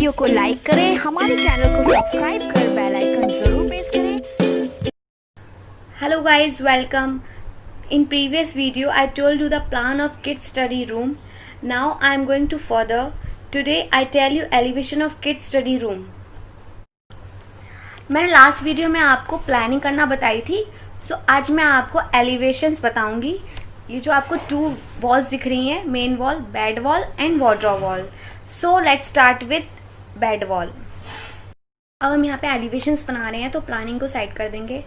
Video को like करें, हमारे चैनल को सब्सक्राइब कर बेल आइकन जरूर प्रेस करें। Hello guys, welcome. In previous video I told you the plan of kids study room. Now I am going to further. Today I tell you elevation of kids study room. मैंने last video में आपको planning करना बताई थी, आज मैं आपको elevations बताऊंगी। ये जो आपको 2 वॉल्स दिख रही हैं, main wall, bed wall and wardrobe wall. So let's start with bed wall. अब हम यहाँ पे एलिवेशंस बना रहे हैं, तो प्लानिंग को साइड कर देंगे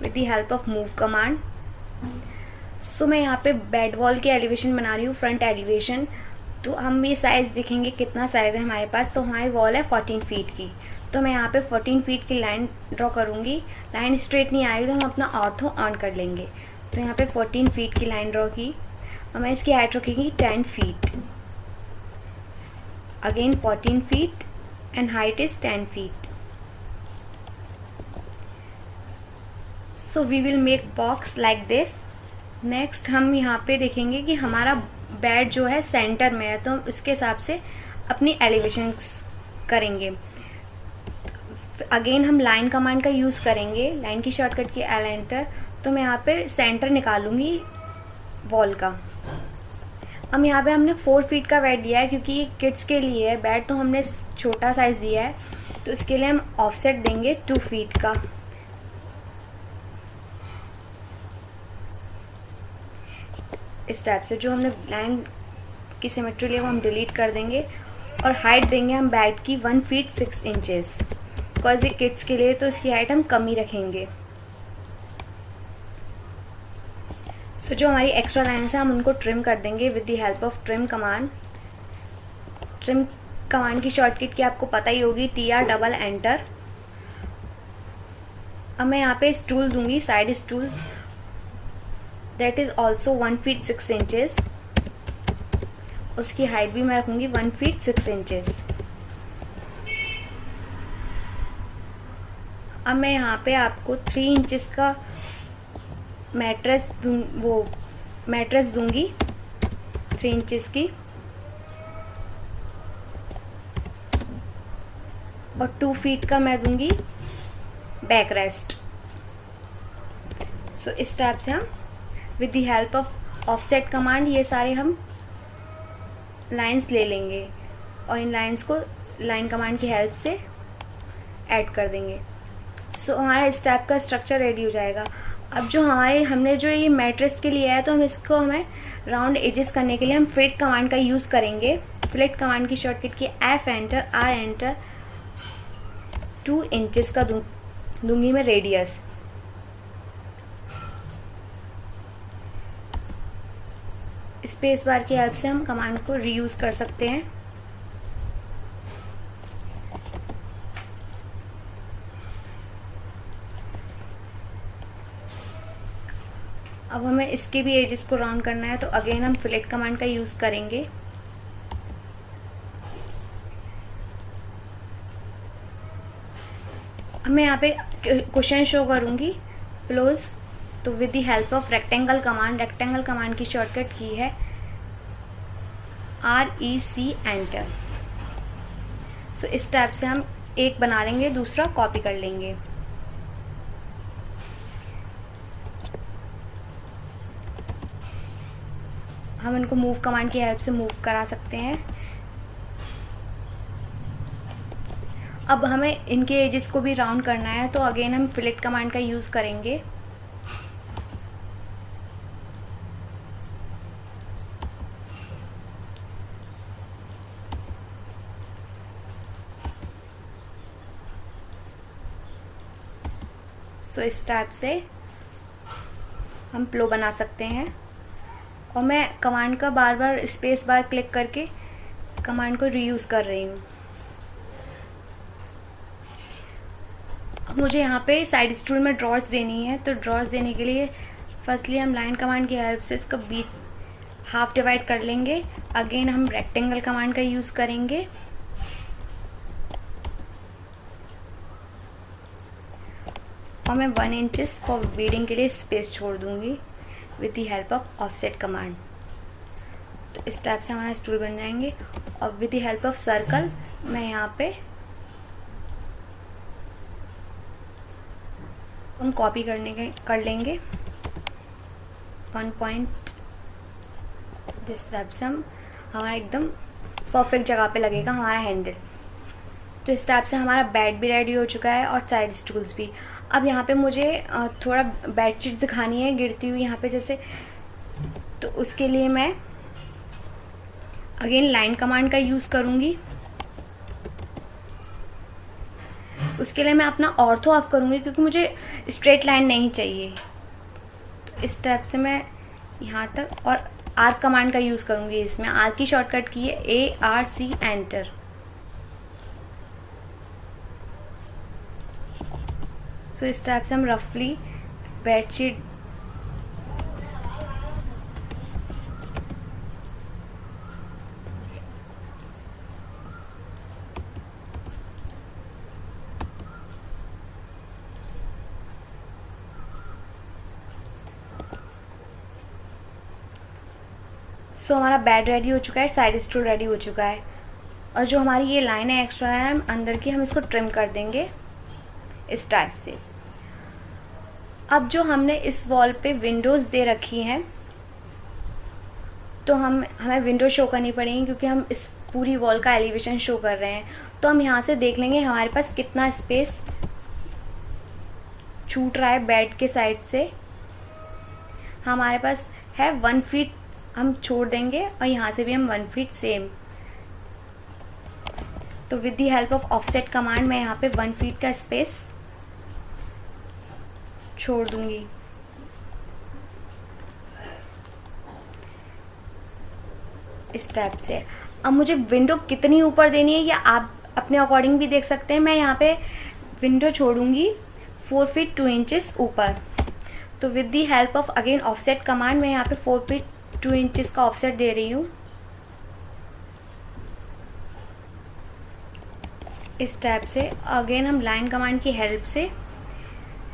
with the help of move command. सो मैं यहाँ पे बेड वॉल की एलिवेशन बना रही हूँ, फ्रंट एलिवेशन। तो हम ये साइज़ दिखेंगे कितना साइज़ है हमारे पास। तो हमारी वॉल है 14 फीट की, तो मैं यहाँ पे 14 फीट की लाइन ड्रॉ करूँगी। लाइन स्ट्रेट नहीं आ रही तो हम अपना ऑर्थो ऑन कर लेंगे। तो यहाँ पे 14 फीट की लाइन ड्रॉ की और मैं इसकी हाइट रखेंगी 10 feet. Again 14 feet and height is 10 feet. So we will make box like this. Next हम यहाँ पे देखेंगे कि हमारा बेड जो है सेंटर में है, तो हम उसके हिसाब से अपनी एलिवेशन करेंगे। अगेन हम लाइन कमांड का यूज़ करेंगे, लाइन की शॉर्टकट की एल एंटर। तो मैं यहाँ पे सेंटर निकालूंगी वॉल का। अब यहाँ पे हमने 4 फीट का बेड दिया है, क्योंकि ये किड्स के लिए है बेड, तो हमने छोटा साइज़ दिया है। तो इसके लिए हम ऑफसेट देंगे 2 फीट का। इस टाइप से जो हमने लाइन की सिमेट्री लिया वो हम डिलीट कर देंगे। और हाइट देंगे हम बेड की 1 फीट 6 इंचेस, बिकॉज ये किड्स के लिए तो इसकी हाइट हम कम ही रखेंगे। सो जो हमारी एक्स्ट्रा लाइन्स हैं हम उनको ट्रिम कर देंगे with the help of trim command. Trim command की शॉर्टकट की आपको पता ही होगी, TR डबल एंटर। अब मैं यहाँ पे स्टूल दूंगी, side stool, that is also 1 feet 6 inches. उसकी हाइट भी मैं रखूँगी 1 फीट 6 इंचेस। अब मैं यहाँ पे आपको 3 इंचेस का मैट्रेस दूंगी 3 इंचेस की, और 2 फीट का मैं दूंगी बैक रेस्ट। सो इस टाइप से हम with the help of offset command ये सारे हम लाइंस ले लेंगे और इन लाइंस को लाइन कमांड की हेल्प से ऐड कर देंगे। सो हमारा इस टाइप का स्ट्रक्चर रेडी हो जाएगा। अब जो हमने जो ये मैट्रेस के लिए है, तो हमें राउंड एजेस करने के लिए हम फिलेट कमांड का यूज़ करेंगे। फिलेट कमांड की शॉर्टकट की F enter, R enter. 2 inches का दूंगी मैं रेडियस। स्पेस बार की हेल्प से हम कमांड को रीयूज़ कर सकते हैं। अब हमें इसके भी एजेस को राउंड करना है, तो अगेन हम फिलेट कमांड का यूज़ करेंगे। अब मैं यहाँ पे क्वेश्चन शो करूँगी क्लोज, तो with the help of rectangle command की शॉर्टकट की है REC एंटर। सो इस टाइप से हम एक बना लेंगे, दूसरा कॉपी कर लेंगे। हम इनको मूव कमांड की हेल्प से मूव करा सकते हैं। अब हमें इनके एजेस को भी राउंड करना है, तो अगेन हम फिलेट कमांड का यूज़ करेंगे। सो इस टाइप से हम प्लो बना सकते हैं। और मैं कमांड का बार बार स्पेस बार क्लिक करके कमांड को रीयूज़ कर रही हूँ। मुझे यहाँ पे साइड स्टूल में ड्रॉर्स देनी है, तो ड्रॉर्स देने के लिए फर्स्टली हम लाइन कमांड की हेल्प से इसका बीच हाफ डिवाइड कर लेंगे। अगेन हम रेक्टेंगल कमांड का यूज़ करेंगे। और मैं 1 इंचेस फॉर बीडिंग के लिए स्पेस छोड़ दूँगी with the help of offset command. तो इस टाइप से हमारा स्टूल बन जाएंगे। और with the help of circle मैं यहाँ पे हम कॉपी कर लेंगे 1 पॉइंट। जिस टाइप से हम हमारा एकदम परफेक्ट जगह पे लगेगा हमारा हैंडल। तो इस टाइप से हमारा बेड भी रेडी हो चुका है और साइड स्टूल्स भी। अब यहाँ पे मुझे थोड़ा बेडशीट दिखानी है गिरती हुई यहाँ पे जैसे, तो उसके लिए मैं अगेन लाइन कमांड का यूज़ करूँगी। उसके लिए मैं अपना ऑर्थो ऑफ करूँगी क्योंकि मुझे स्ट्रेट लाइन नहीं चाहिए। तो इस टाइप से मैं यहाँ तक, और आर्क कमांड का यूज़ करूँगी। इसमें आर्क की शॉर्टकट की है ARC एंटर। सो इस टाइप से हम रफली बेडशीट हमारा बेड रेडी हो चुका है, साइड स्टूल रेडी हो चुका है। और जो हमारी ये लाइन है एक्स्ट्रा लाइन अंदर की, हम इसको ट्रिम कर देंगे इस टाइप से। अब जो हमने इस वॉल पे विंडोज़ दे रखी हैं, तो हमें विंडो शो करनी पड़ेगी क्योंकि हम इस पूरी वॉल का एलिवेशन शो कर रहे हैं। तो हम यहाँ से देख लेंगे हमारे पास कितना स्पेस छूट रहा है बेड के साइड से। हमारे पास है 1 फीट हम छोड़ देंगे और यहाँ से भी हम 1 फीट सेम। तो with the help of offset command मैं यहाँ पे 1 फीट का स्पेस छोड़ दूंगी। इस टाइप से। अब मुझे विंडो कितनी ऊपर देनी है या आप अपने अकॉर्डिंग भी देख सकते हैं। मैं यहाँ पे विंडो छोड़ूंगी 4 फीट 2 इंचेस ऊपर। तो with the help of again offset command मैं यहाँ पे 4 फीट 2 इंचेस का ऑफसेट दे रही हूँ। इस टाइप से अगेन हम लाइन कमांड की हेल्प से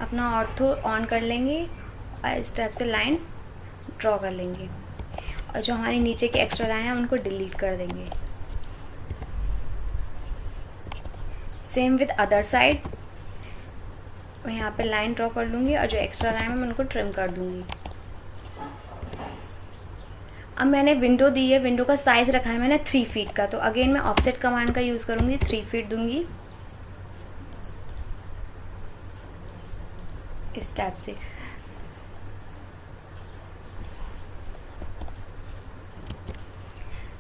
अपना ऑर्थो ऑन कर लेंगे और इस टाइप से लाइन ड्रॉ कर लेंगे। और जो हमारी नीचे की एक्स्ट्रा लाइन है हम उनको डिलीट कर देंगे। सेम विद अदर साइड मैं यहाँ पे लाइन ड्रॉ कर लूँगी और जो एक्स्ट्रा लाइन है मैं उनको ट्रिम कर दूँगी। अब मैंने विंडो दी है, विंडो का साइज़ रखा है मैंने 3 फीट का। तो अगेन मैं ऑफसेट कमांड का यूज़ करूँगी, 3 फीट दूँगी इस टाइप से।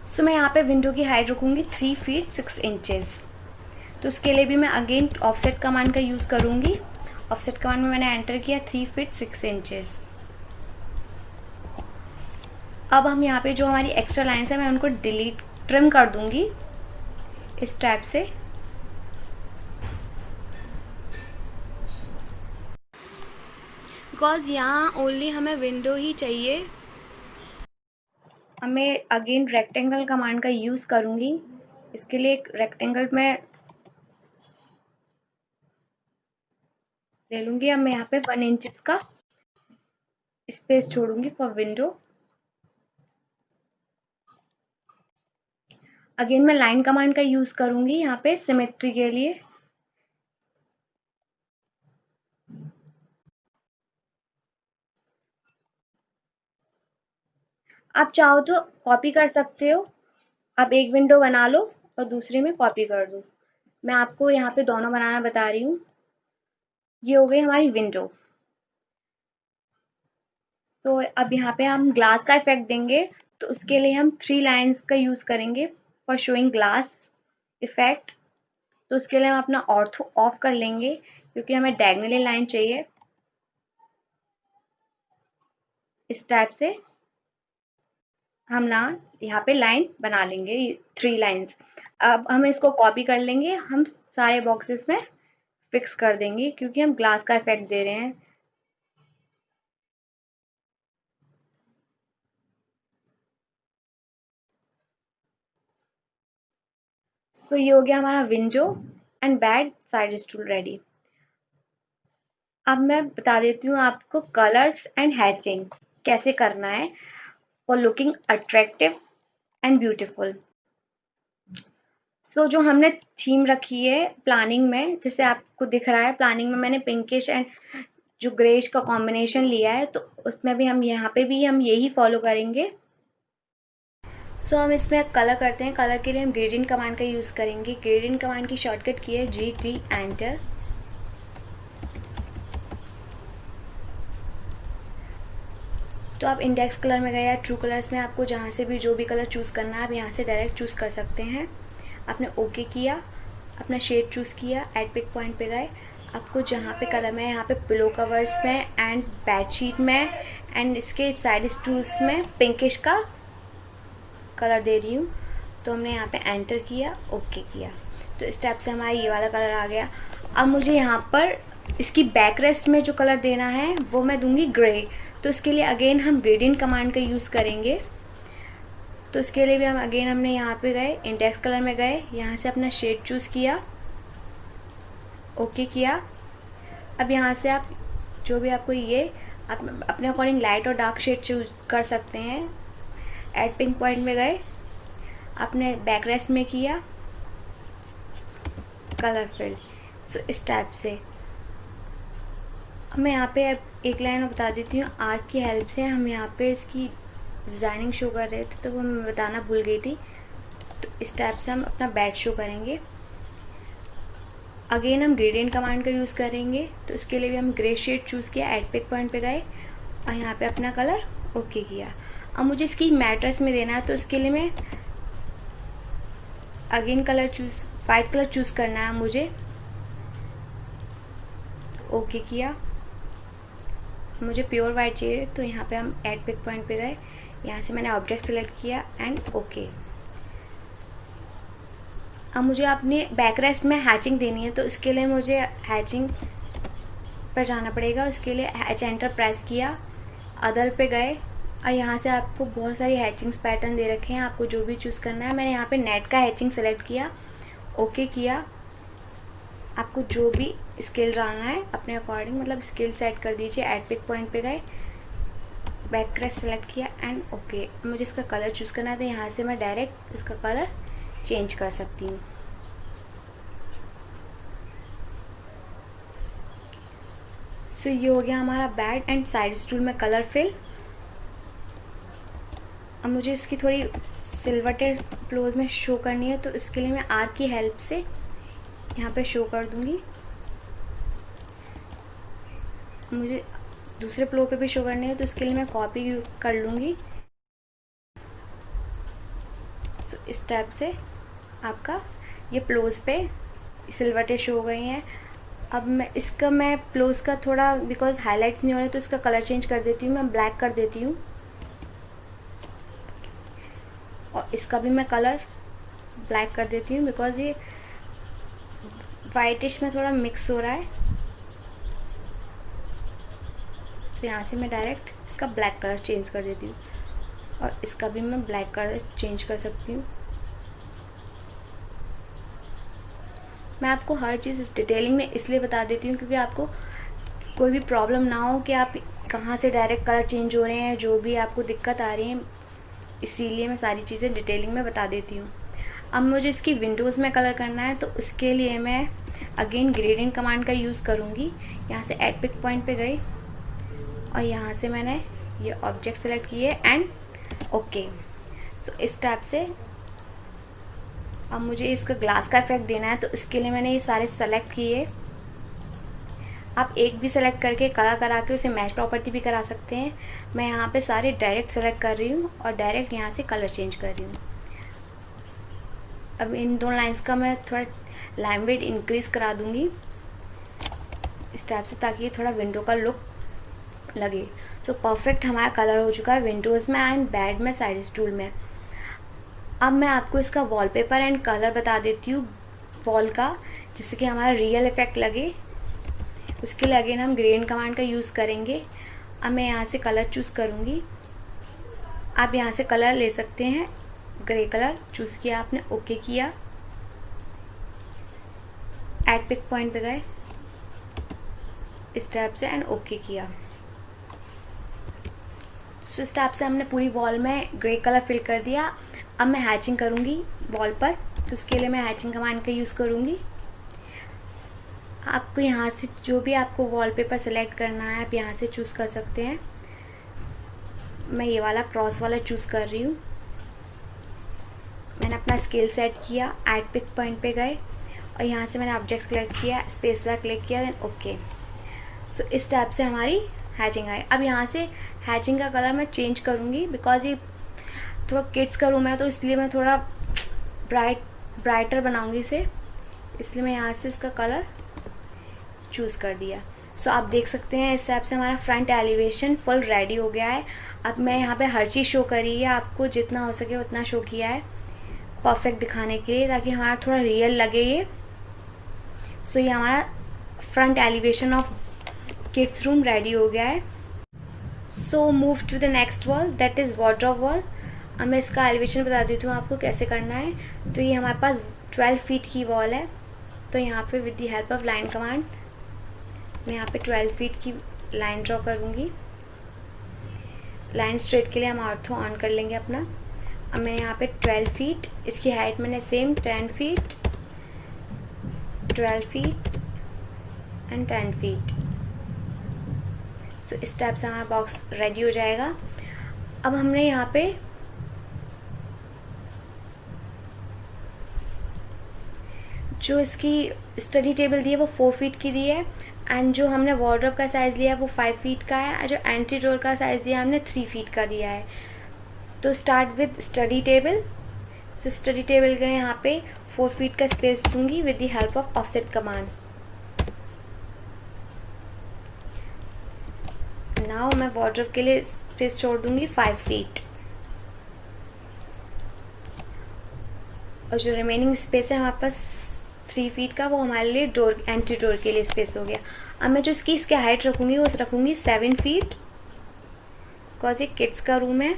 सो मैं यहाँ पे विंडो की हाइट रखूँगी 3 फीट 6 इंचेस। तो उसके लिए भी मैं अगेन ऑफसेट कमांड का यूज़ करूँगी। ऑफसेट कमांड में मैंने एंटर किया 3 फीट 6 इंचेस। अब हम यहाँ पे जो हमारी एक्स्ट्रा लाइन्स है मैं उनको डिलीट ट्रिम कर दूँगी इस टाइप से। बिकॉज यहाँ ओनली हमें विंडो ही चाहिए। अब मैं अगेन रेक्टेंगल कमांड का यूज़ करूँगी। इसके लिए एक रेक्टेंगल में ले लूँगी। अब मैं यहाँ पे 1 इंचेस का स्पेस छोड़ूंगी फॉर विंडो। अगेन मैं लाइन कमांड का यूज़ करूँगी यहाँ पे सिमेट्री के लिए। आप चाहो तो कॉपी कर सकते हो। आप एक विंडो बना लो और दूसरे में कॉपी कर दो। मैं आपको यहाँ पे दोनों बनाना बता रही हूँ। ये हो गई हमारी विंडो। तो अब यहाँ पे हम ग्लास का इफेक्ट देंगे। तो उसके लिए हम 3 लाइन्स का यूज़ करेंगे फॉर शोइंग ग्लास इफेक्ट। तो उसके लिए हम अपना ऑर्थो ऑफ कर लेंगे क्योंकि हमें डायगोनली लाइन चाहिए इस टाइप से। हम ना यहाँ पे लाइन बना लेंगे 3 लाइन्स। अब हम इसको कॉपी कर लेंगे, हम सारे बॉक्सेस में फिक्स कर देंगे क्योंकि हम ग्लास का इफेक्ट दे रहे हैं। सो ये हो गया हमारा window and bed side stool ready. अब मैं बता देती हूँ आपको कलर्स एंड हैचिंग कैसे करना है for looking attractive and beautiful. So जो हमने थीम रखी है प्लानिंग में, जैसे आपको दिख रहा है प्लानिंग में मैंने पिंकिश एंड जो ग्रेश का कॉम्बिनेशन लिया है, तो उसमें भी हम यहाँ पे भी हम यही फॉलो करेंगे। सो हम इसमें कलर करते हैं। कलर के लिए हम ग्रेडियंट कमांड का यूज़ करेंगे। ग्रेडियंट कमांड की शॉर्टकट की है GT एंटर। तो आप इंडेक्स कलर में गए या ट्रू कलर्स में, आपको जहाँ से भी जो भी कलर चूज़ करना है आप यहाँ से डायरेक्ट चूज़ कर सकते हैं। आपने ओके किया, अपना शेड चूज़ किया, एड पिक पॉइंट पे गए। आपको जहाँ पे कलर में, यहाँ पे पिलो कवर्स में एंड बेडशीट में एंड इसके साइड स्टूल्स में पिंकिश का कलर दे रही हूँ। तो हमने यहाँ पे एंटर किया, ओके किया, तो इस टाइप से हमारा ये वाला कलर आ गया। अब मुझे यहाँ पर इसकी बैक रेस्ट में जो कलर देना है वो मैं दूंगी ग्रे। तो इसके लिए अगेन हम ग्रेडियंट कमांड का यूज़ करेंगे। तो इसके लिए भी हम अगेन हमने यहाँ पे गए, इंडेक्स कलर में गए, यहाँ से अपना शेड चूज़ किया, ओके किया। अब यहाँ से आप जो भी आपको ये आप अपने अकॉर्डिंग लाइट और डार्क शेड चूज कर सकते हैं। एड पिंक पॉइंट में गए, आपने बैक रेस्ट में किया, कलर फिल। सो इस टाइप से मैं यहाँ पे एक लाइन और बता देती हूँ। आर्क की हेल्प से हम यहाँ पे इसकी डिज़ाइनिंग शो कर रहे थे, तो वो मैं बताना भूल गई थी। तो इस टाइप से हम अपना बैड शो करेंगे। अगेन हम ग्रेडियंट कमांड का यूज़ करेंगे। तो इसके लिए भी हम ग्रे शेड चूज़ किया, एड पिक पॉइंट पे गए और यहाँ पे अपना कलर ओके किया। अब मुझे इसकी मैट्रेस में देना है, तो इसके लिए मैं again colour choose, white colour choose करना है मुझे, ओके किया। मुझे प्योर वाइट चाहिए, तो यहाँ पे हम एड पिक पॉइंट पे गए, यहाँ से मैंने ऑब्जेक्ट सेलेक्ट किया एंड ओके। अब मुझे अपने बैक रेस्ट में हैचिंग देनी है, तो इसके लिए मुझे हैचिंग पर जाना पड़ेगा। उसके लिए हैच एंटर प्रेस किया, अदर पे गए और यहाँ से आपको बहुत सारी हैचिंग्स पैटर्न दे रखे हैं, आपको जो भी चूज़ करना है। मैंने यहाँ पे नेट का हैचिंग सेलेक्ट किया, ओके किया। आपको जो भी स्केल डालना है अपने अकॉर्डिंग, मतलब स्केल सेट कर दीजिए। एड पिक पॉइंट पे गए, बैक रेस्ट सेलेक्ट किया एंड ओके। मुझे इसका कलर चूज़ करना है, तो यहाँ से मैं डायरेक्ट इसका कलर चेंज कर सकती हूँ। सो ये हो गया हमारा बेड एंड साइड स्टूल में कलर फिल। अब मुझे इसकी थोड़ी सिल्वरटेड फ्लोज में शो करनी है, तो इसके लिए मैं आर्क की हेल्प से यहाँ पे शो कर दूंगी। मुझे दूसरे फ्लो पे भी शो करनी है, तो इसके लिए मैं कॉपी कर लूँगी। सो इस टाइप से आपका ये प्लोज पे सिल्वरटेड शो हो गई हैं। अब मैं प्लोज का थोड़ा, बिकॉज हाईलाइट्स नहीं हो रहे, तो इसका कलर चेंज कर देती हूँ, मैं ब्लैक कर देती हूँ। और इसका भी मैं कलर ब्लैक कर देती हूँ, बिकॉज ये वाइटिश में थोड़ा मिक्स हो रहा है। तो यहाँ से मैं डायरेक्ट इसका ब्लैक कलर चेंज कर देती हूँ और इसका भी मैं ब्लैक कलर चेंज कर सकती हूँ। मैं आपको हर चीज़ डिटेलिंग में इसलिए बता देती हूँ क्योंकि आपको कोई भी प्रॉब्लम ना हो कि आप कहाँ से डायरेक्ट कलर चेंज हो रहे हैं, जो भी आपको दिक्कत आ रही है, इसीलिए मैं सारी चीज़ें डिटेलिंग में बता देती हूँ। अब मुझे इसकी विंडोज़ में कलर करना है, तो उसके लिए मैं अगेन ग्रेडियंट कमांड का यूज़ करूँगी। यहाँ से एड पिक पॉइंट पे गई और यहाँ से मैंने ये ऑब्जेक्ट सेलेक्ट किए एंड ओके। सो इस टाइप से अब मुझे इसका ग्लास का इफेक्ट देना है, तो इसके लिए मैंने ये सारे सेलेक्ट किए। आप एक भी सेलेक्ट करके कलर करा के उसे मैच प्रॉपर्टी भी करा सकते हैं। मैं यहाँ पे सारे डायरेक्ट सेलेक्ट कर रही हूँ और डायरेक्ट यहाँ से कलर चेंज कर रही हूँ। अब इन दोनों लाइंस का मैं थोड़ा लाइन वेट इंक्रीज़ करा दूँगी इस टाइप से, ताकि ये थोड़ा विंडो का लुक लगे। सो परफेक्ट हमारा कलर हो चुका है विंडोज़ में एंड बेड में, साइड स्टूल में। अब मैं आपको इसका वॉलपेपर एंड कलर बता देती हूँ वॉल का, जिससे कि हमारा रियल इफेक्ट लगे। उसके लिए अगेन हम ग्रेडियंट कमांड का यूज़ करेंगे। अब मैं यहाँ से कलर चूज़ करूँगी। आप यहाँ से कलर ले सकते हैं, ग्रे कलर चूज़ किया आपने, ओके किया, एड पिक पॉइंट पे गए इस टाइप से एंड ओके किया। सो इस टाइप से हमने पूरी वॉल में ग्रे कलर फिल कर दिया। अब मैं हैचिंग करूँगी वॉल पर, तो उसके लिए मैं हैचिंग कमांड का यूज़ करूँगी। आपको यहाँ से जो भी आपको वॉलपेपर सेलेक्ट करना है आप यहाँ से चूज़ कर सकते हैं। मैं ये वाला क्रॉस वाला चूज़ कर रही हूँ। मैंने अपना स्केल सेट किया, ऐड पिक पॉइंट पे गए और यहाँ से मैंने ऑब्जेक्ट सेलेक्ट किया, स्पेस बार क्लिक किया, देन ओके। सो इस टाइप से हमारी हैचिंग आई। अब यहाँ से हैचिंग का कलर मैं चेंज करूँगी, बिकॉज ये थोड़ा किड्स का रूम है तो इसलिए मैं थोड़ा ब्राइटर बनाऊँगी इसे, इसलिए मैं यहाँ से इसका कलर चूज़ कर दिया। सो आप देख सकते हैं इस टाइप से हमारा फ्रंट एलिवेशन फुल रेडी हो गया है। अब मैं यहाँ पे हर चीज़ शो करी है, आपको जितना हो सके उतना शो किया है परफेक्ट दिखाने के लिए, ताकि हमारा थोड़ा रियल लगे ये। सो ये हमारा front elevation of kids room ready हो गया है। So move to the next wall, that is wardrobe wall. अब मैं इसका एलिवेशन बता देती हूँ आपको कैसे करना है। तो ये हमारे पास 12 फीट की वॉल है, तो यहाँ पे with the help of line command मैं यहाँ पे 12 फीट की लाइन ड्रॉ करूँगी। लाइन स्ट्रेट के लिए हम ऑर्थो ऑन कर लेंगे अपना। अब मैं यहाँ पे 12 फीट, इसकी हाइट मैंने same 10 feet, 12 feet and 10 feet. So इस टाइप से हमारा बॉक्स रेडी हो जाएगा। अब हमने यहाँ पे जो इसकी स्टडी टेबल दी है वो 4 फीट की दी है, एंड जो हमने वार्डरोब का साइज़ लिया है वो 5 फीट का है, और जो एंट्री डोर का साइज़ दिया है हमने 3 फीट का दिया है। तो स्टार्ट विद स्टडी टेबल। तो स्टडी टेबल के यहाँ पे 4 फीट का स्पेस दूंगी with the help of offset command. Now मैं वार्डरोब के लिए स्पेस छोड़ दूंगी 5 फीट, और जो रिमेनिंग स्पेस है हमारे पास 3 फीट का, वो हमारे लिए डोर, एंट्री डोर के लिए स्पेस हो गया। अब मैं जो इसकी हाइट रखूँगी वो रखूँगी 7 फीट, बिकॉज ये किड्स का रूम है।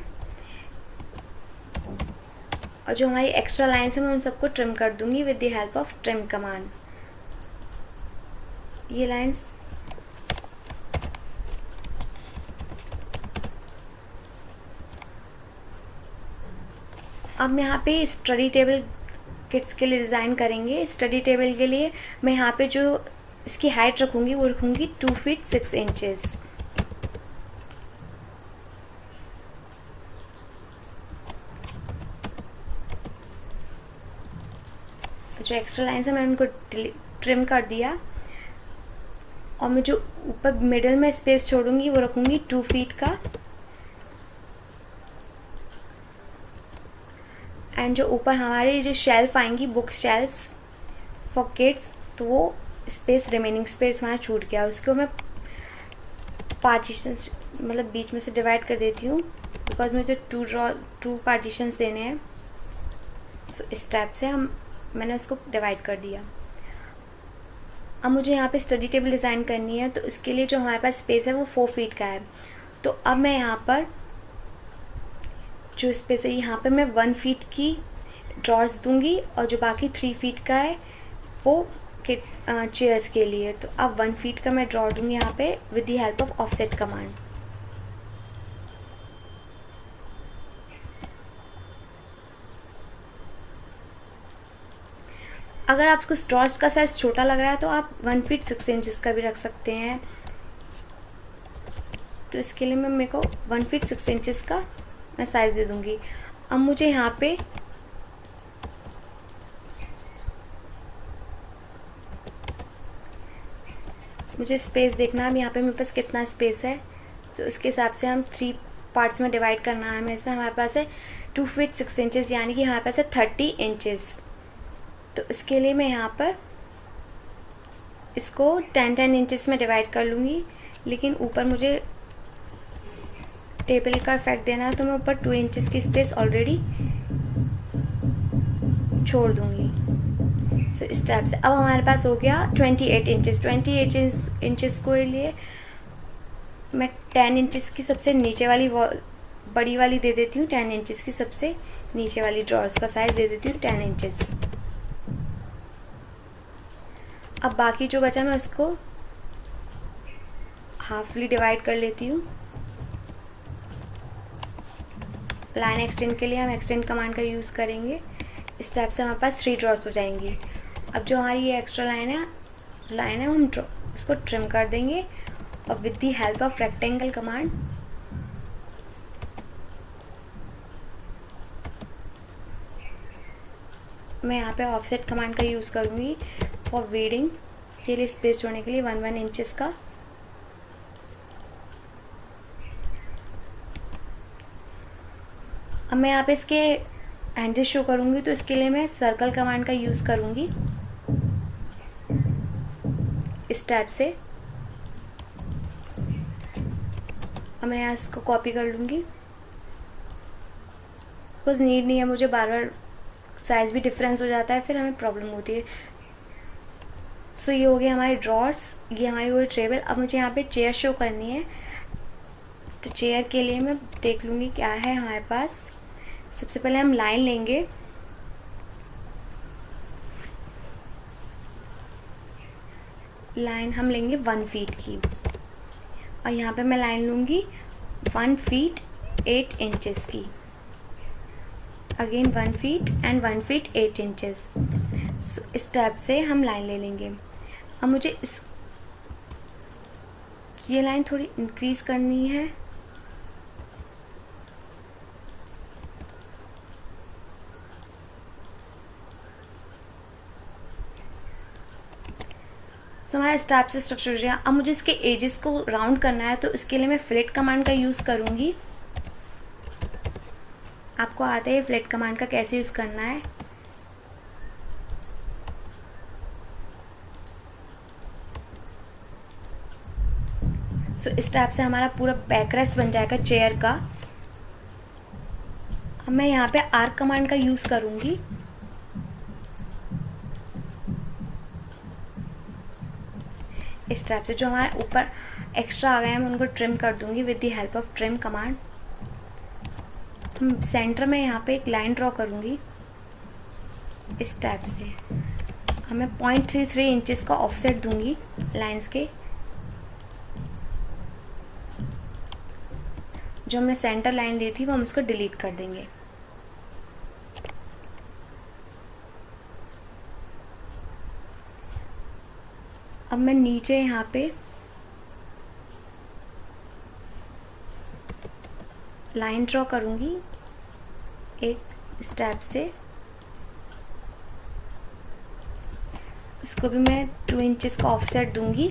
और जो हमारी एक्स्ट्रा लाइन्स है मैं उन सबको ट्रिम कर दूँगी with the help of trim command. ये लाइन्स अब यहाँ पे स्टडी टेबल किड्स के लिए डिज़ाइन करेंगे। स्टडी टेबल के लिए मैं यहाँ पे जो इसकी हाइट रखूँगी वो रखूँगी 2 फीट 6 इंचेस। जो एक्स्ट्रा लाइन है मैंने उनको ट्रिम कर दिया, और मैं जो ऊपर मिडल में स्पेस छोड़ूंगी वो रखूँगी 2 फीट का, एंड जो ऊपर हमारी जो शेल्फ आएंगी, बुक शेल्फ्स फॉर किड्स, तो वो स्पेस, रिमेनिंग स्पेस हमारा छूट गया, उसको मैं पार्टीशन मतलब बीच में से डिवाइड कर देती हूँ, बिकॉज मुझे 2 पार्टीशंस देने हैं। सो इस टाइप से मैंने उसको डिवाइड कर दिया। अब मुझे यहाँ पे स्टडी टेबल डिज़ाइन करनी है, तो इसके लिए जो हमारे पास स्पेस है वो 4 फीट का है। तो अब मैं यहाँ पर जो स्पेस है यहाँ पे मैं 1 फीट की ड्रॉर्स दूंगी, और जो बाकी 3 फीट का है वो चेयर्स के लिए। तो अब 1 फीट का मैं ड्रॉ दूंगी यहाँ पे with the help of offset command. अगर आपको ड्रॉर्स का साइज छोटा लग रहा है तो आप 1 फीट 6 इंचेस का भी रख सकते हैं। तो इसके लिए मैं मेरे को 1 फीट 6 इंचेस का मैं साइज दे दूंगी। अब मुझे यहाँ पे मुझे स्पेस देखना है, अब यहाँ पे मेरे पास कितना स्पेस है, तो इसके हिसाब से हम 3 पार्ट्स में डिवाइड करना है हमें। इसमें हमारे पास है 2 फीट 6 इंचेस, यानी कि हमारे पास है 30 इंचेस। तो इसके लिए मैं यहाँ पर इसको 10-10 इंचेस में डिवाइड कर लूँगी, लेकिन ऊपर मुझे टेबल का इफेक्ट देना है तो मैं ऊपर 2 इंचेस की स्पेस ऑलरेडी छोड़ दूँगी। सो इस टाइप से अब हमारे पास हो गया 28 इंचेस। 28 इंचेस को लिए मैं 10 इंचेस की सबसे नीचे वाली बड़ी वाली दे देती हूँ, 10 इंचेस की सबसे नीचे वाली ड्रॉर्स का साइज दे देती हूँ 10 इंचेस। अब बाकी जो बचा मैं उसको हाफली डिवाइड कर लेती हूँ। लाइन एक्सटेंड के लिए हम एक्सटेंड कमांड का यूज़ करेंगे। इस टाइप से हमारे पास 3 ड्रॉस हो जाएंगी। अब जो हमारी ये एक्स्ट्रा लाइन है हम उसको ट्रिम कर देंगे और with the help of rectangle command मैं यहाँ पे ऑफसेट कमांड का यूज़ करूँगी फॉर वीडिंग के लिए, स्पेस छोड़ने के लिए 1 इंचेस का। अब मैं यहाँ पे इसके हैंडल शो करूँगी, तो इसके लिए मैं सर्कल कमांड का यूज़ करूँगी इस टाइप से। अब मैं यहाँ इसको कॉपी कर लूँगी, बिकॉज नीड नहीं है मुझे, बार बार साइज़ भी डिफरेंस हो जाता है, फिर हमें प्रॉब्लम होती है। सो ये हो गया हमारे ड्रॉर्स, ये हमारी हुई टेबल। अब मुझे यहाँ पे चेयर शो करनी है, तो चेयर के लिए मैं देख लूँगी क्या है हमारे पास। सबसे पहले हम लाइन लेंगे, लाइन हम लेंगे 1 फीट की, और यहाँ पे मैं लाइन लूँगी 1 फीट 8 इंचेस की। Again 1 feet and 1 feet 8 inches. इस टाइप से हम लाइन ले लेंगे। अब मुझे ये लाइन थोड़ी इंक्रीज करनी है, तो हमारा इस टाइप से स्ट्रक्चर हो जाएगा। अब मुझे इसके एजेस को राउंड करना है, तो इसके लिए मैं फ्लेट कमांड का यूज़ करूँगी। आपको आता है फ्लेट कमांड का कैसे यूज़ करना है। सो इस टाइप से हमारा पूरा बैकरेस्ट बन जाएगा चेयर का। अब मैं यहाँ पे आर्क कमांड का यूज़ करूँगी। इस टाइप से जो हमारे ऊपर एक्स्ट्रा आ गए हैं मैं उनको ट्रिम कर दूँगी with the help of trim command. Centre में यहाँ पे एक लाइन ड्रॉ करूँगी इस टाइप से। हमें 0.33 इंचेस का ऑफसेट दूँगी लाइंस के। जो हमने सेंटर लाइन ली थी वो हम इसको डिलीट कर देंगे। अब मैं नीचे यहाँ पे लाइन ड्रॉ करूँगी एक स्टेप से। इसको भी मैं 2 इंचेस का ऑफसेट दूंगी।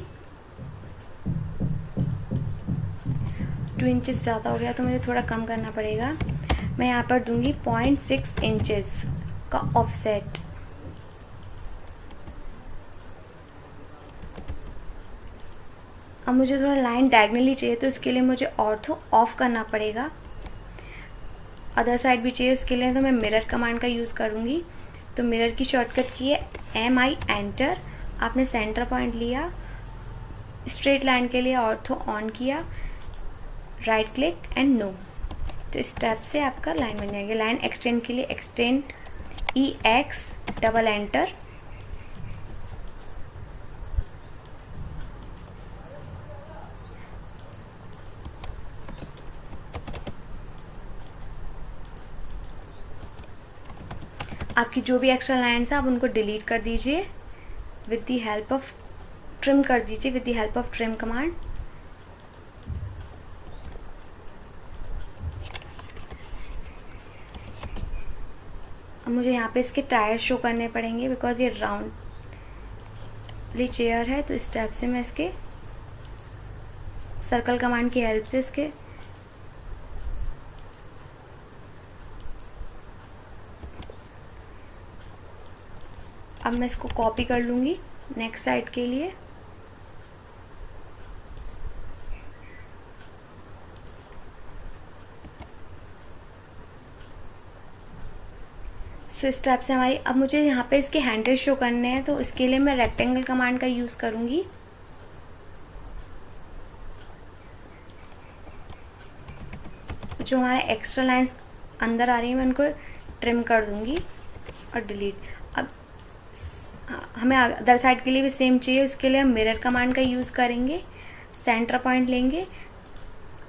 2 इंचेस ज़्यादा हो गया तो मुझे थोड़ा कम करना पड़ेगा। मैं यहाँ पर दूंगी 0.6 इंचेस का ऑफसेट। अब मुझे थोड़ा लाइन डायगनली चाहिए, तो इसके लिए मुझे ऑर्थो ऑफ करना पड़ेगा। अदर साइड भी चाहिए, उसके लिए तो मैं मिरर कमांड का यूज़ करूँगी। तो मिरर की शॉर्टकट की है MI एंटर। आपने सेंटर पॉइंट लिया, स्ट्रेट लाइन के लिए ऑर्थो ऑन किया, राइट क्लिक एंड नो। तो इस स्टेप से आपका लाइन बन जाएगी। लाइन एक्सटेंड के लिए एक्सटेंड EX डबल एंटर। आपकी जो भी एक्स्ट्रा लाइन्स है आप उनको डिलीट कर दीजिए with the help of trim कर दीजिए with the help of trim command. अब मुझे यहाँ पे इसके टायर शो करने पड़ेंगे बिकॉज ये राउंडली चेयर है। तो इस टाइप से मैं इसके सर्कल कमांड की हेल्प से इसके अब मैं इसको कॉपी कर लूँगी नेक्स्ट साइड के लिए। सो इस टाइप से हमारी, अब मुझे यहाँ पे इसके हैंडल शो करने हैं, तो इसके लिए मैं रेक्टेंगल कमांड का यूज़ करूँगी। जो हमारे एक्स्ट्रा लाइंस अंदर आ रही हैं मैं उनको ट्रिम कर दूँगी और डिलीट। अब हमें अदर साइड के लिए भी सेम चाहिए, उसके लिए हम मिरर कमांड का यूज़ करेंगे। सेंटर पॉइंट लेंगे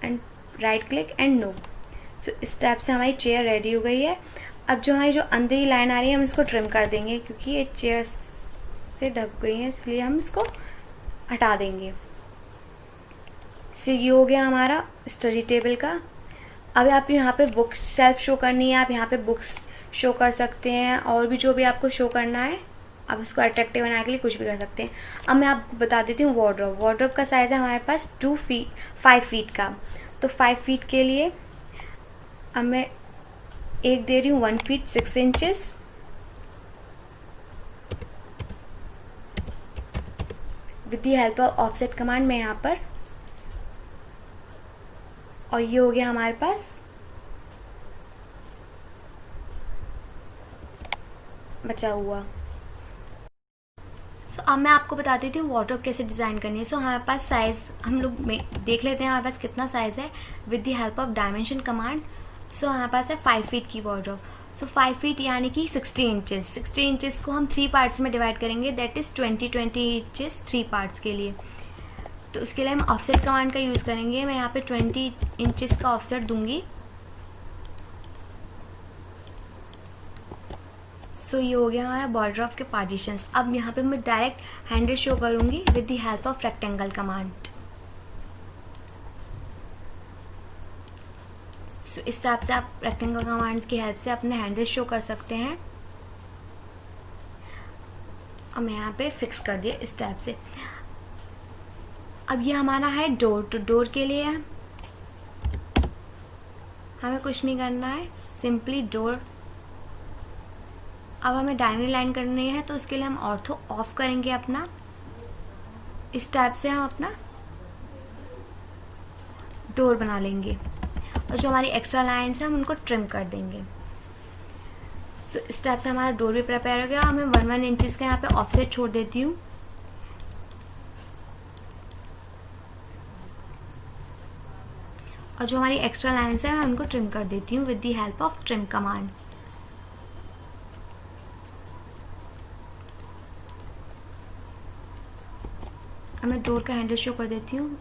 and right click and no. So इस टाइप से हमारी चेयर रेडी हो गई है। अब जो हमारी जो अंदर ही लाइन आ रही है हम इसको ट्रिम कर देंगे, क्योंकि ये चेयर से ढक गई है इसलिए हम इसको हटा देंगे। ये हो गया हमारा स्टडी टेबल का। अब आप यहाँ पे बुक्स शेल्फ शो करनी है, आप यहाँ पे बुक्स शो कर सकते हैं, और भी जो भी आपको शो करना है आप उसको अट्रैक्टिव बनाने के लिए कुछ भी कर सकते हैं। अब मैं आपको बता देती हूँ वार्डरोब। वार्डरोब का साइज़ है हमारे पास 5 फीट का। तो 5 फीट के लिए अब मैं एक दे रही हूँ 1 feet 6 inches. With the help of offset command में यहाँ पर, और ये हो गया हमारे पास बचा हुआ। अब मैं आपको बता देती हूँ वार्डरोब कैसे डिज़ाइन करनी है। हमारे पास साइज़ हम लोग में देख लेते हैं हमारे पास कितना साइज़ है with the help of dimension command. हमारे पास है 5 फीट की वार्डरोब। 5 फीट यानी कि 60 इंचेस। 60 इंचेस को हम 3 पार्ट्स में डिवाइड करेंगे, दैट इज़ 20 इंचेस 3 पार्ट्स के लिए। तो उसके लिए हम ऑफसेट कमांड का यूज़ करेंगे। मैं यहाँ पे 20 इंचेस का ऑफसेट दूंगी। ये हो गया हमारा वार्डरोब के पार्टीशंस। अब यहाँ पे मैं डायरेक्ट हैंडल शो करूँगी with the help of rectangle command. इस टाइप से आप रेक्टेंगल कमांड की हेल्प से अपने हैंडल शो कर सकते हैं। अब मैं यहाँ पे फिक्स कर दिया इस टाइप से। अब ये हमारा है डोर। तो डोर के लिए हमें कुछ नहीं करना है, सिंपली डोर। अब हमें डायगोनल लाइन करनी है, तो उसके लिए हम ऑर्थो ऑफ करेंगे अपना। इस टाइप से हम अपना डोर बना लेंगे, और जो हमारी एक्स्ट्रा लाइन्स हैं हम उनको ट्रिम कर देंगे। इस टाइप से हमारा डोर भी प्रिपेयर हो गया। हमें 1 इंचेस का यहाँ पे ऑफसेट छोड़ देती हूँ। और जो हमारी एक्स्ट्रा लाइन्स हैं मैं उनको ट्रिम कर देती हूँ with the help of trim command. अब मैं डोर का हैंडल शो कर देती हूँ।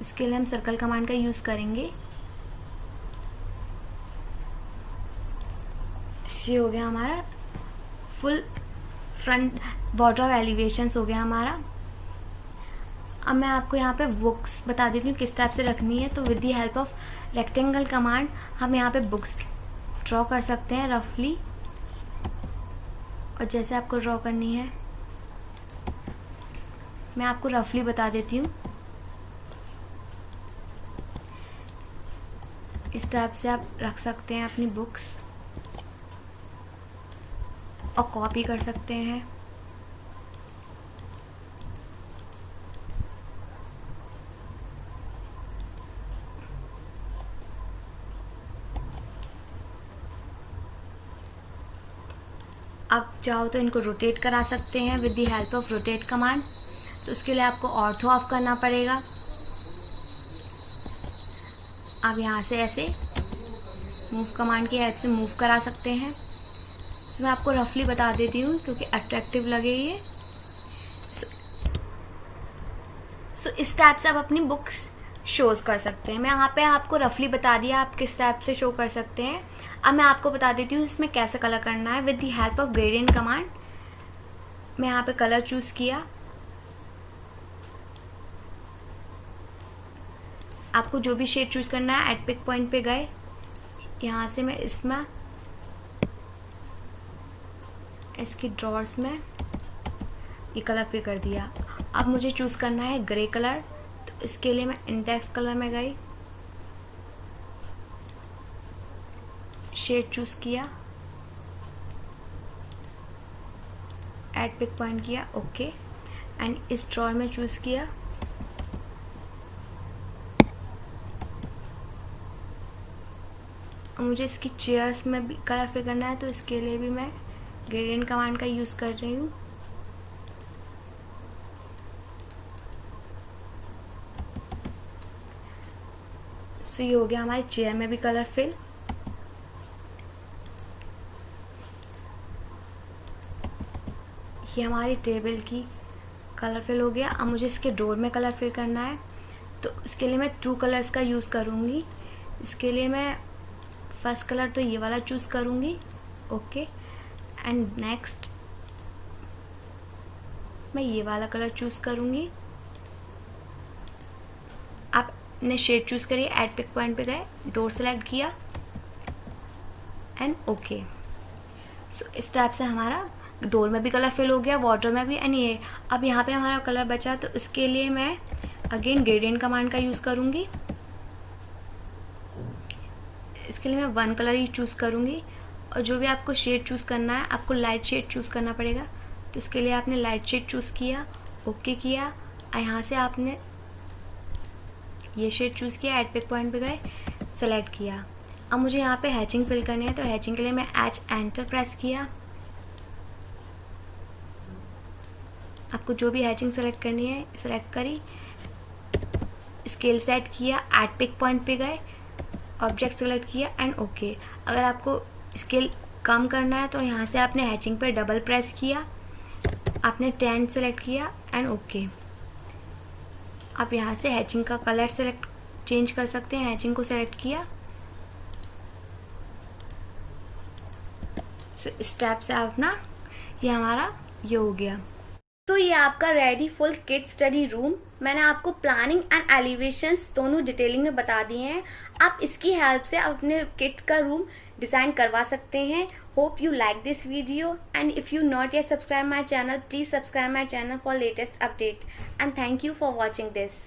इसके लिए हम सर्कल कमांड का यूज़ करेंगे। ये हो गया हमारा फुल फ्रंट वार्डरोब एलिवेशंस हो गया हमारा। अब मैं आपको यहाँ पे बुक्स बता देती हूँ किस टाइप से रखनी है। तो with the help of rectangle command हम यहाँ पे बुक्स ड्रॉ कर सकते हैं रफली, और जैसे आपको ड्रॉ करनी है मैं आपको रफली बता देती हूँ। इस टाइप से आप रख सकते हैं अपनी बुक्स और कॉपी कर सकते हैं। आप चाहो तो इनको रोटेट करा सकते हैं with the help of rotate command. तो उसके लिए आपको ऑर्थो ऑफ करना पड़ेगा। आप यहाँ से ऐसे मूव कमांड की हेल्प से मूव करा सकते हैं। मैं आपको रफली बता देती हूँ क्योंकि अट्रैक्टिव लगे ये। इस टाइप से आप अपनी बुक्स शोज़ कर सकते हैं। मैं यहाँ पे आपको रफली बता दिया आप किस टाइप से शो कर सकते हैं। अब मैं आपको बता देती हूँ इसमें कैसे कलर करना है with the help of gradient command. मैं यहाँ पे कलर चूज़ किया। आपको जो भी शेड चूज़ करना है एट पिक पॉइंट पे गए, यहाँ से मैं इसमें इसकी ड्रॉर्स में ये कलर फिल कर दिया। अब मुझे चूज़ करना है ग्रे कलर, तो इसके लिए मैं इंडेक्स कलर में गई, शेड चूज़ किया, ऐड पिक पॉइंट किया, ओके, एंड इस ड्रॉर में चूज़ किया। मुझे इसकी चेयर्स में भी कलर फिल करना है, तो इसके लिए भी मैं ग्रेडियंट कमांड का यूज़ कर रही हूँ। ये हो गया हमारी चेयर में भी कलर फिल। ये हमारी टेबल की कलर फिल हो गया। अब मुझे इसके डोर में कलर फिल करना है, तो इसके लिए मैं 2 कलर्स का यूज़ करूँगी इसके लिए मैं फर्स्ट कलर तो ये वाला चूज़ करूँगी। ओके, एंड नेक्स्ट मैं ये वाला कलर चूज़ करूँगी। आपने शेड चूज़ करिए, ऐड पिक पॉइंट पे गए, डोर सेलेक्ट किया एंड ओके। सो इस टाइप से हमारा डोर में भी कलर फिल हो गया, वार्डरोब में भी। एंड ये अब यहाँ पे हमारा कलर बचा, तो इसके लिए मैं अगेन ग्रेडियंट कमांड का यूज़ करूँगी। इसके लिए मैं 1 कलर ही चूज़ करूँगी, और जो भी आपको शेड चूज़ करना है, आपको लाइट शेड चूज़ करना पड़ेगा। तो इसके लिए आपने लाइट शेड चूज़ किया, ओके किया, और यहाँ से आपने ये शेड चूज़ किया, ऐड पिक पॉइंट पे गए, सेलेक्ट किया। अब मुझे यहाँ पे हैचिंग फिल करनी है, तो हैचिंग के लिए मैं एंटर प्रेस किया। आपको जो भी हैचिंग सेलेक्ट करनी है सेलेक्ट करी, स्केल सेट किया, ऐड पिक पॉइंट पे गए, ऑब्जेक्ट सेलेक्ट किया एंड ओके। अगर आपको स्केल कम करना है तो यहाँ से आपने हैचिंग पे डबल प्रेस किया, आपने 10 सेलेक्ट किया एंड ओके। आप यहाँ से हैचिंग का कलर सेलेक्ट चेंज कर सकते हैं। हैचिंग को सेलेक्ट किया, सो इस टाइप से आप ना ये हमारा ये हो गया। तो ये आपका ready full kid study room. मैंने आपको प्लानिंग एंड एलिवेशंस दोनों डिटेलिंग में बता दिए हैं। आप इसकी हेल्प से आप अपने किड का रूम डिज़ाइन करवा सकते हैं। Hope you like this video, and if you not yet subscribe my channel, please subscribe my channel for latest update, and thank you for watching this.